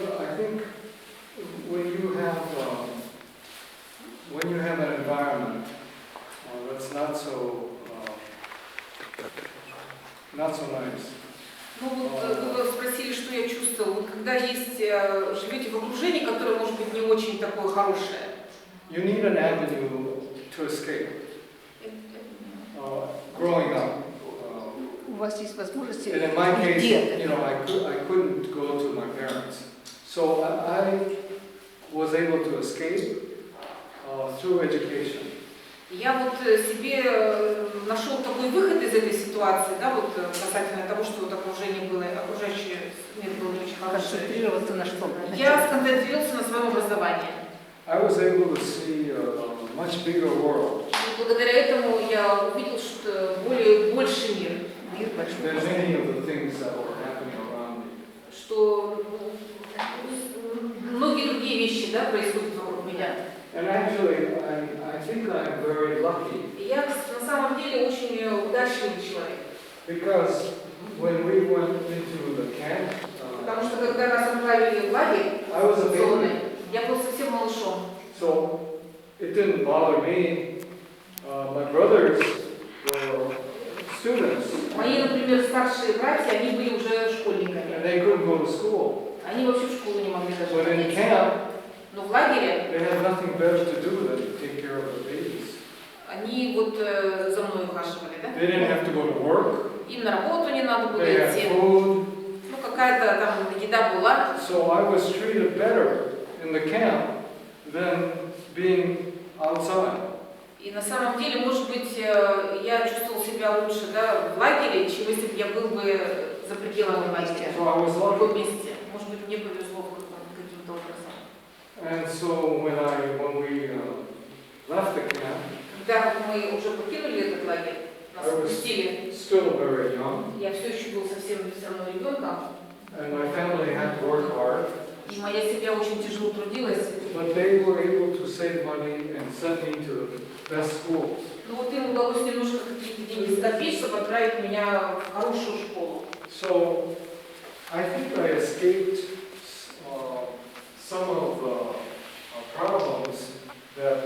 I think when you have an environment that's not so nice. Ну вот вы спросили, что я чувствовала. Вот когда живете в окружении, которое может быть не очень такое хорошее. You need an avenue to escape. Growing up. У вас есть возможность And in my case, где-то. I couldn't go to my parents, so I was able to escape through education. Я вот себе нашел такой выход из этой ситуации, да, вот касательно того, что вот окружение было, окружающий мир был не очень хороший. Концентрироваться на что? Я сконцентрировался на своем образовании. I was able to see a much bigger world. И благодаря этому я увидел, что больше мир большой. Than many of the things that were happening around me. Что многие другие вещи, да, происходят вокруг меня. And actually, I think I'm very lucky. И я на самом деле очень удачливый человек. Because when we went into the camp, Потому что когда нас отправили в лагерь, I was a baby, я был совсем малышом. so it didn't bother me. My brothers were students, Мои, например, старшие братья, они были уже and школьниками. they couldn't go to school. Они вообще в школу не могли даже But in ходить. camp, Но в лагере they had nothing better to do than to take care of the babies. они вот за мной ухаживали, да? They didn't have to go to work. Им на работу не надо было They had идти. food. Ну, какая-то там еда была. So I was treated better in the camp than being outside. И на самом деле, может быть, я чувствовал себя лучше, да, в лагере, чем если бы я был бы за пределами лагеря. So I was В lucky. другом месте. Может быть, мне повезло каким-то образом. And so when we left the camp, Когда мы уже покинули этот лагерь, нас I was отпустили, still very young, я все еще был совсем все равно ребенком, and my family had to work hard, и моя семья очень тяжело трудилась. but they were able to save money and send me to the best school. Но вот им удалось немножко какие-то деньги скопить, чтобы отправить меня в хорошую школу. So I think I escaped some of the problems that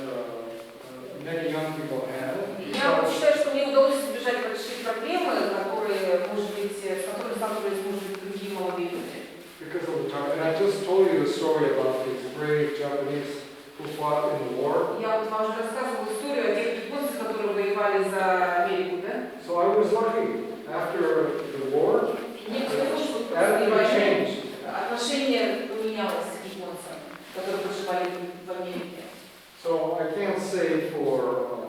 many young people had. Я вот считаю, что мне удалось избежать большие проблемы, которые, может быть, с которыми сталкивались, может быть, другие молодые люди. Because of the time. And I just told you a story about these brave Japanese who fought in the war. Я вот вам уже рассказывала историю о тех японцах, которые воевали за Америку, да? So I was lucky. After the war, Не скажу, что после everything войны changed. отношение поменялось к японцам, которые проживали в Америке. So I can't say for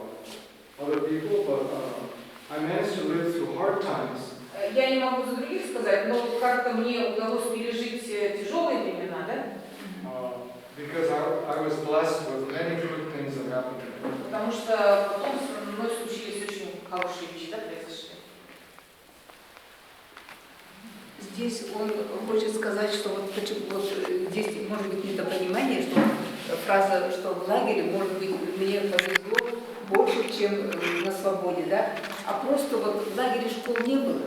other people, but I managed to live through hard times. Я не могу за других сказать, но как-то мне удалось пережить тяжелые времена, да? Because I was blessed with many good things that happened to me. Потому что потом со мной случились очень хорошие вещи, да, произошли. Здесь он хочет сказать, что вот, вот здесь может быть недопонимание, что фраза, что в лагере, может быть, мне повезло больше, чем на свободе, да? А просто вот в лагере школ не было,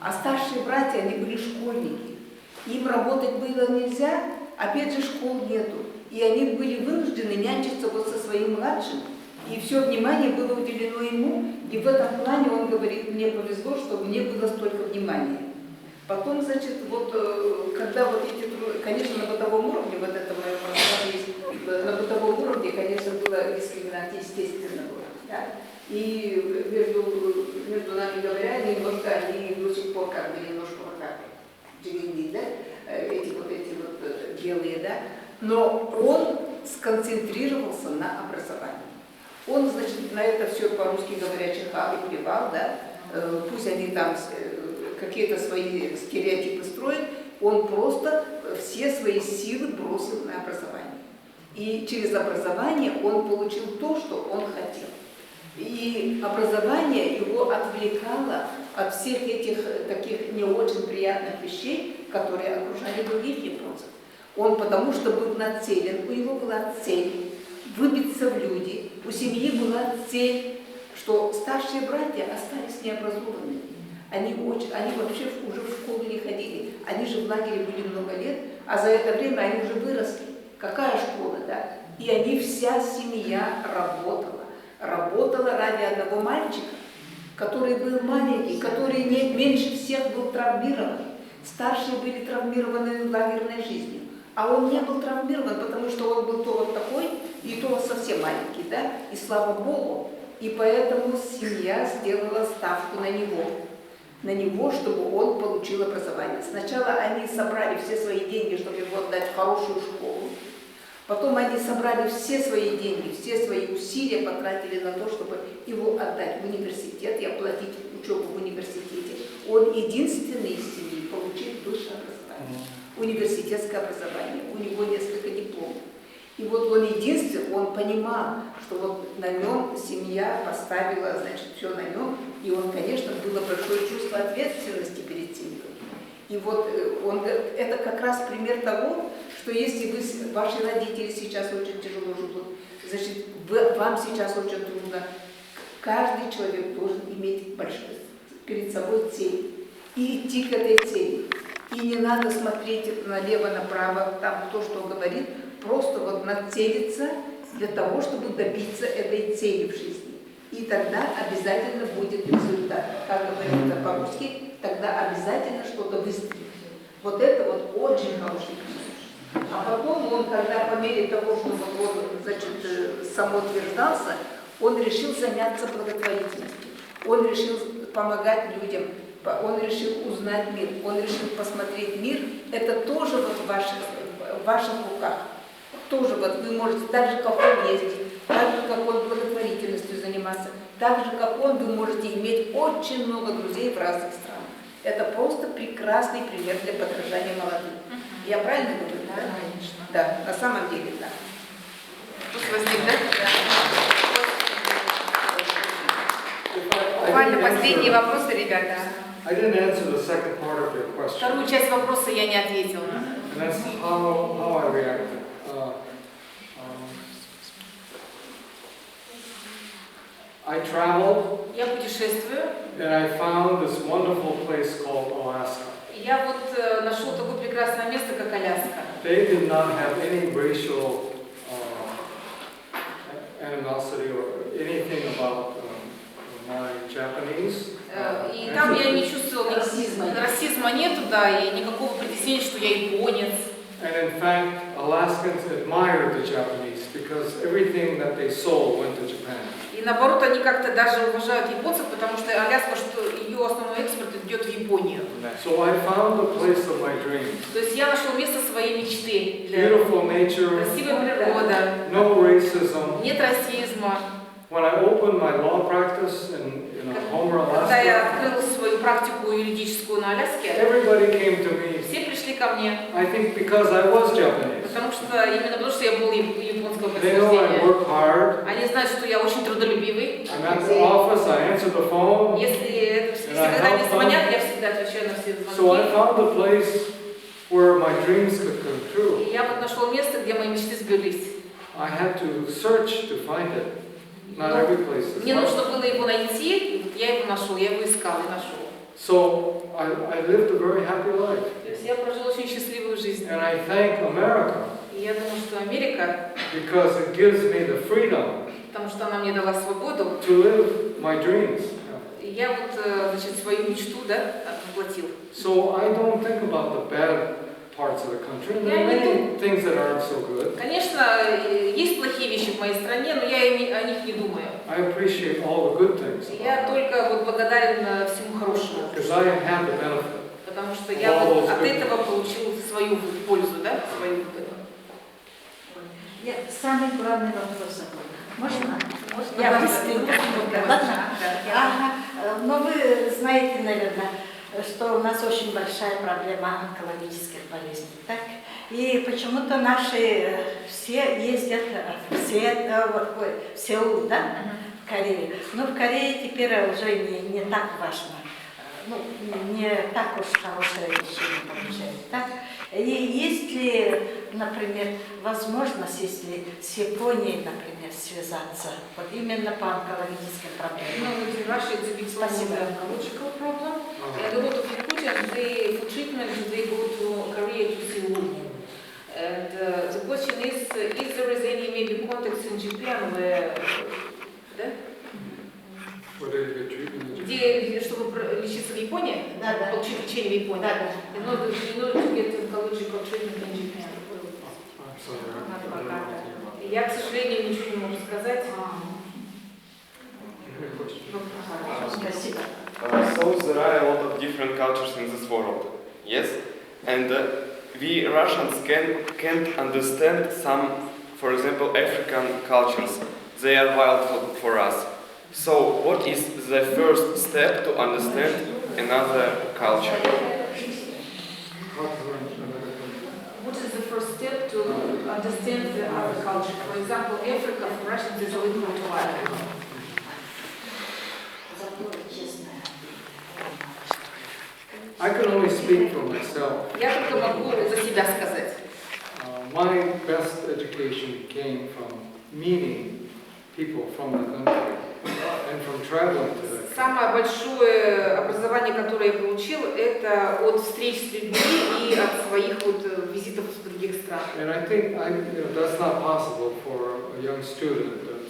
а старшие братья, они были школьники. Им работать было нельзя, опять же школ нету. И они были вынуждены нянчиться вот со своим младшим. И все внимание было уделено ему. И в этом плане он говорит, мне повезло, что мне было столько внимания. Потом, значит, вот когда вот эти, конечно, на бытовом уровне, вот это мое прошлое, на бытовом уровне, конечно, была дискриминация, естественно, была, да? И между нами говоря, немножко они до сих пор как бы немножко вот так джигинги, да? Эти вот белые, да? Но он сконцентрировался на образовании. Он, значит, на это все по-русски говоря чихал и плевал, да? Пусть они там какие-то свои стереотипы строят, он просто все свои силы бросил на образование. И через образование он получил то, что он хотел. И образование его отвлекало от всех этих таких не очень приятных вещей, которые окружали других японцев. Он потому что был нацелен, у него была цель выбиться в люди, у семьи была цель, что старшие братья остались необразованными. Они вообще уже в школу не ходили. Они же в лагере были много лет, а за это время они уже выросли. Какая школа, да? И они, вся семья работала ради одного мальчика, который был маленький, который меньше всех был травмирован. Старшие были травмированы лагерной жизнью, а он не был травмирован, потому что он был то вот такой, и то совсем маленький, да? И слава Богу, и поэтому семья сделала ставку на него, чтобы он получил образование. Сначала они собрали все свои деньги, чтобы его отдать в хорошую школу. Потом они собрали все свои деньги, все свои усилия потратили на то, чтобы его отдать в университет и оплатить учебу в университете. Он единственный из семьи получил высшее образование, университетское образование. У него несколько дипломов. И вот он единственный, он понимал, что вот на нем семья поставила, значит, все на нем. И он, конечно, было большое чувство ответственности перед семьей. И вот это как раз пример того, что если ваши родители сейчас очень тяжело живут, значит, вам сейчас очень трудно, каждый человек должен иметь перед собой цель и идти к этой цели. И не надо смотреть налево, направо, там то, что говорит, просто вот нацелиться для того, чтобы добиться этой цели в жизни. И тогда обязательно будет результат. Как говорится по-русски, тогда обязательно что-то выстрелит. Вот это вот очень хороший пример. А потом он, когда по мере того, что вот он, значит, самоутверждался, он решил заняться благотворительностью. Он решил помогать людям, он решил узнать мир, он решил посмотреть мир. Это тоже вот в ваших руках. Тоже вот вы можете, так же, как он ездить, так же, как он благотворительностью заниматься, так же, как он, вы можете иметь очень много друзей в разных странах. Это просто прекрасный пример для подражания молодым. Я правильно говорю? Да, конечно. Да, на самом деле, да. Буквально последние вопросы, ребята. I didn't answer the second part of your question. Вторую часть вопроса я не ответила. And that's how I reacted. I traveled Я путешествую. and I found this wonderful place called Alaska. Я вот нашел такое прекрасное место, как Аляска. They did not have any racial animosity or anything about my Japanese. И там я не чувствовала расизма нету, да, и никакого притеснения, что я японец. And in fact, Alaskans admired the Japanese because everything that they sold went to Japan. И наоборот, они как-то даже уважают японцев, потому что Аляска, что ее основной экспорт идет в Японию. So I found the place of my dreams. То есть я нашел место своей мечты. Beautiful nature, Красивая природа, no racism. нет расизма. When I opened my law practice in Homer, Когда я Alaska, открыл свою практику юридическую на Аляске, everybody came to me. все пришли ко мне, I think because I was Japanese. потому что я был японского They know I происхождения. work hard. Они знают, что я очень трудолюбивый. I'm at the office, I answer the phone. Если когда мне звонят, я всегда отвечаю на все So I звонки. found a place where my dreams could come true. И я вот нашел место, где мои мечты сбылись. I had to search to find it. Not every place is Мне like нужно that. было его найти, и вот я его нашел, я его искал и нашел. So I lived a very happy life. То есть я прожил очень счастливую жизнь. And I thank America И я думаю, что Америка, because it gives me the freedom потому что она мне дала свободу, to live my dreams. и я вот, значит, свою мечту, да, воплотил. So I don't think about the bad parts of the country. There are many things that aren't so good. Конечно, есть плохие вещи в моей стране, но я о них не думаю. I appreciate all the good things. Я только вот благодарен всему хорошему, Because I have the benefit. потому что я вот от этого получил свою пользу, да, свою выгоду. Самый главный вопрос забыл. Можно? Можно? Я Да, быстренько. да, Ладно? да. Ага. Но вы знаете, наверное, что у нас очень большая проблема онкологических болезней, так? И почему-то наши все ездят в Сеул, да, в Корее. Но в Корее теперь уже не так важно, ну, не так уж хорошее лечение получается, так? И есть ли, например, возможность, если с Японией, например, связаться, вот именно по онкологическим No, проблемам? with Russia it's a bit more Спасибо. the oncological problem. And a lot of Yakutians, they, for treatment, they go to Korea to Seoul. And the question is there is any maybe contacts in Japan where, да? Где, чтобы лечиться в Японии, Да, да. получить лечение в Японии. Да, да. In order to get oncological treatment in Japan. Я, к сожалению, ничего не могу сказать. Спасибо. So there are a lot of different cultures in this world, yes? And we Russians can't understand some, for example, African cultures. They are wild for us. So what is the first step to understand another culture? What is the first step to understand the other culture? For example, Africa for Russians is a little bit wild. I can only speak for myself. Я только могу за себя сказать. My best education came from meeting people from the country and from traveling to the country. Самое большое образование, которое я получил, это от встреч с людьми и от своих вот визитов в других стран. And I think that's not possible for a young student that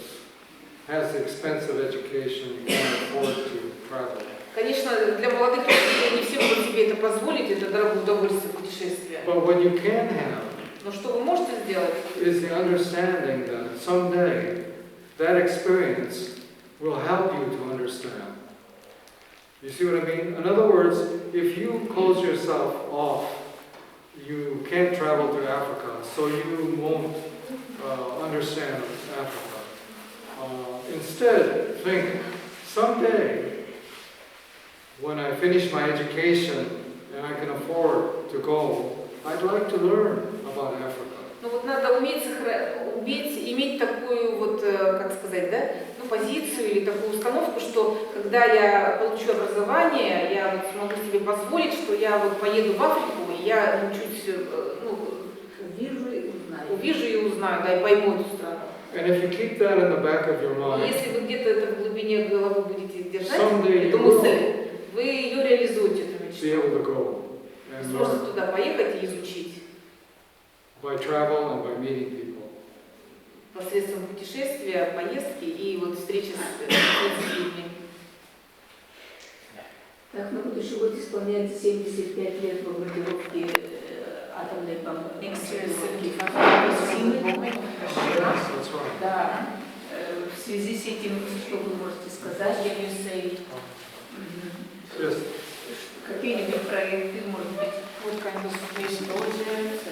has expensive education and can afford to travel. Конечно, для молодых людей не все могут себе это позволить, это дорогое удовольствие путешествия. But what you can have Но что вы можете сделать? is the understanding that someday that experience will help you to understand. You see what I mean? In other words, if you close yourself off, you can't travel to Africa, so you won't understand Africa. Instead, think, someday, when I finish my education and I can afford to go, I'd like to learn about Africa. Ну вот надо уметь иметь такую вот, как сказать, да, ну позицию или такую установку, что когда я получу образование, я вот смогу себе позволить, что я вот поеду в Африку, и я научусь, ну, увижу и узнаю, да, и пойму эту страну. And if you keep that in the back of your И mind, если вы где-то это в глубине головы будете держать, someday эту you will мысль, вы ее реализуете, эту be мечту. able to go and Сможете learn туда поехать и изучить by travel and by meeting people. посредством путешествия, поездки и вот встречи с людьми. Так, на будущий год исполняется 75 лет бомбардировки атомной бомбы. Next year is That's right. Да. В связи с этим, что вы можете сказать? Can you say Yes. Какие-нибудь проекты, может быть? what kind of mission project?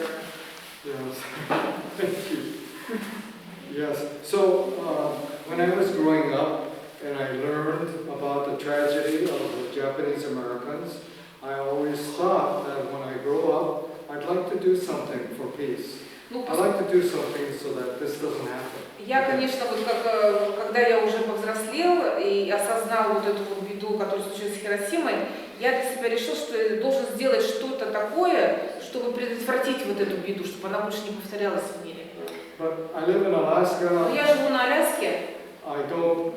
Yes. Thank you. Yes. So when I was growing up and I learned about the tragedy of the Japanese Americans, I always thought that when I grow up, I'd like to do something for peace. Ну, I'd like to do something so that this doesn't happen. я, конечно, вот когда я уже повзрослел и осознал вот эту вот беду, которая случилась с Хиросимой, я для себя решил, что я должен сделать что-то такое, чтобы предотвратить вот эту беду, чтобы она больше не повторялась в мире. But I live in Alaska. Но я живу на Аляске, I don't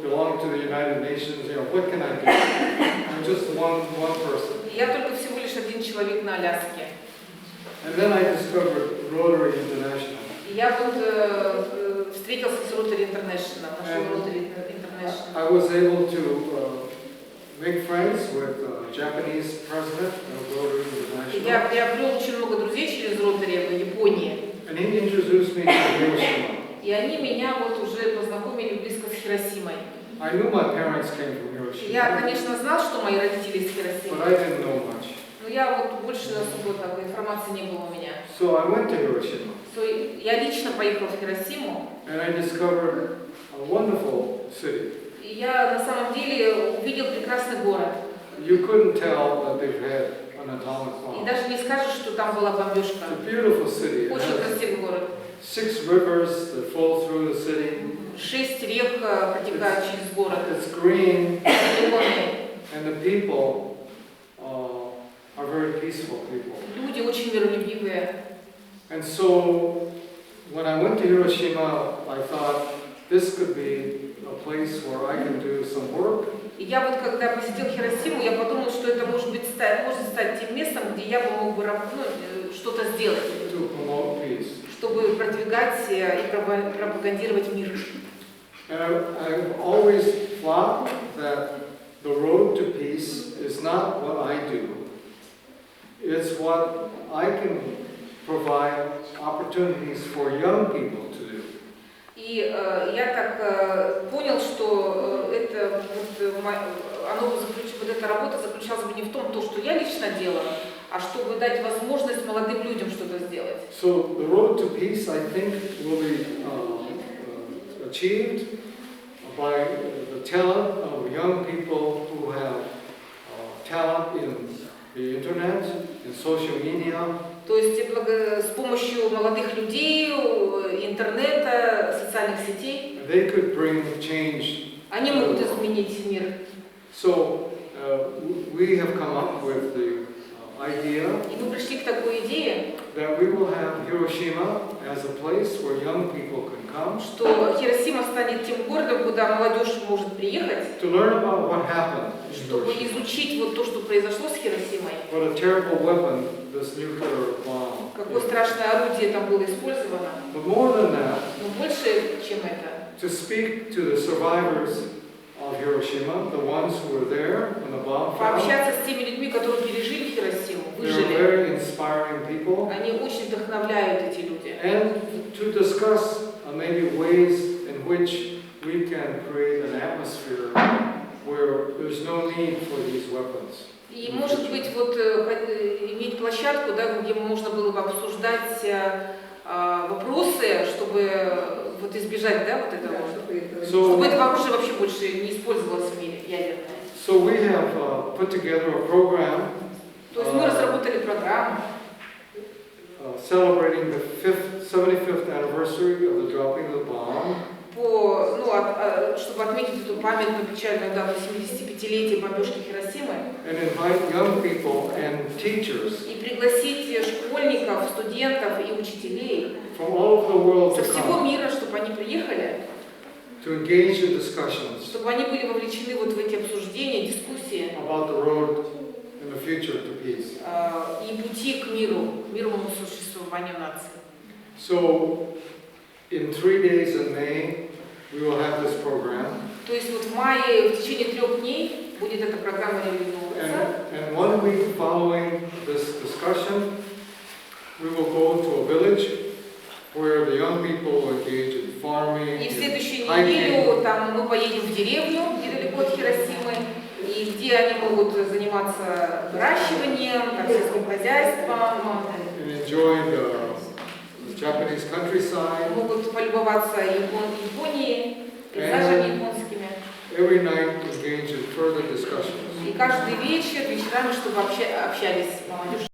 belong to the United Nations. You know, what can I do? I'm just one person. я только всего лишь один человек на Аляске. And then I discovered Rotary International. И я вот встретился с Rotary International, нашел Rotary International. I was able to make friends with the Japanese president of Rotary И я International. приобрел очень много друзей через Rotary в Японии. And he introduced me to Hiroshima. И они меня вот уже познакомили близко с Хиросимой. I knew my parents came from Я, Hiroshima, конечно, знал, что мои родители из Хиросимы, but I didn't know much. но я вот больше особо такой информации не было у меня. So I went to Hiroshima, Я лично поехал в Хиросиму, and I discovered a wonderful city. и я на самом деле увидел прекрасный город. You couldn't tell that they've had an atomic И bomb. даже не скажешь, что там была бомбежка. It's a beautiful city. It Очень has красивый город. 6 rivers that flow through the city. 6 рек протекают через город. It's green, Зеленые. and the people are very peaceful people. Люди очень миролюбивые. And so when I went to Hiroshima, I thought this could be a place where I can do some work. И я вот когда посетил Хиросиму, я подумал, что это может стать тем местом, где я бы мог бы что-то сделать, To promote peace. чтобы продвигать и пропагандировать мир. And I've always thought that the road to peace is not what I do. It's what I can provide opportunities for young people to do. И я так понял, что это вот эта работа заключалась бы не в том, что я лично делала, а чтобы дать возможность молодым людям что-то сделать. So the road to peace, I think, will be achieved by the talent of young people who have talent in the internet, in social media. То есть с помощью молодых людей, интернета, социальных сетей, They could bring change. они могут изменить мир. So we have come up with the idea И мы пришли к такой идее, that we will have Hiroshima as a place where young people can come что Хиросима станет тем городом, куда молодежь может приехать, to learn about what happened in чтобы Hiroshima. изучить вот то, что произошло с Хиросимой. What a terrible weapon this nuclear bomb Какое is. страшное орудие там было использовано. But more than that, Но больше, чем это, to speak to the survivors of Hiroshima, the ones who were there when the bomb fell. пообщаться с теми людьми, которые пережили Хиросиму, They're выжили. very inspiring people. Они очень вдохновляют эти люди. And to discuss maybe ways in which we can create an atmosphere where there's no need for these weapons. И, может быть, вот иметь площадку, да, где можно было бы обсуждать вопросы, чтобы вот избежать, да, вот этого, чтобы это оружие вообще больше не использовалось в мире, ядерное. So we have put together a program То есть мы разработали программу, celebrating the 75th anniversary of the dropping of the bomb. чтобы отметить эту памятную печальную дату 75-летия бомбежки Хиросимы And invite young people and teachers и пригласить школьников, студентов и учителей from all over the world со to всего come мира, чтобы они приехали, to engage in discussions чтобы они были вовлечены вот в эти обсуждения, дискуссии about the road in the future to peace. И пути к миру, к мирному существованию нации. So in 3 days in May, we will have this program. То есть вот в мае, в течение 3 дней будет эта программа реализовываться. And 1 week following this discussion, we will go to a village where the young people will engage in farming, И в следующую hiking, неделю там мы поедем в деревню, недалеко от Хиросимы, и где они могут заниматься выращиванием, там, сельским хозяйством, and enjoy the Japanese countryside. могут полюбоваться Японией, пейзажами японскими. Every night engage in further discussions. И каждый вечер, вечерами, чтобы общались молодежь.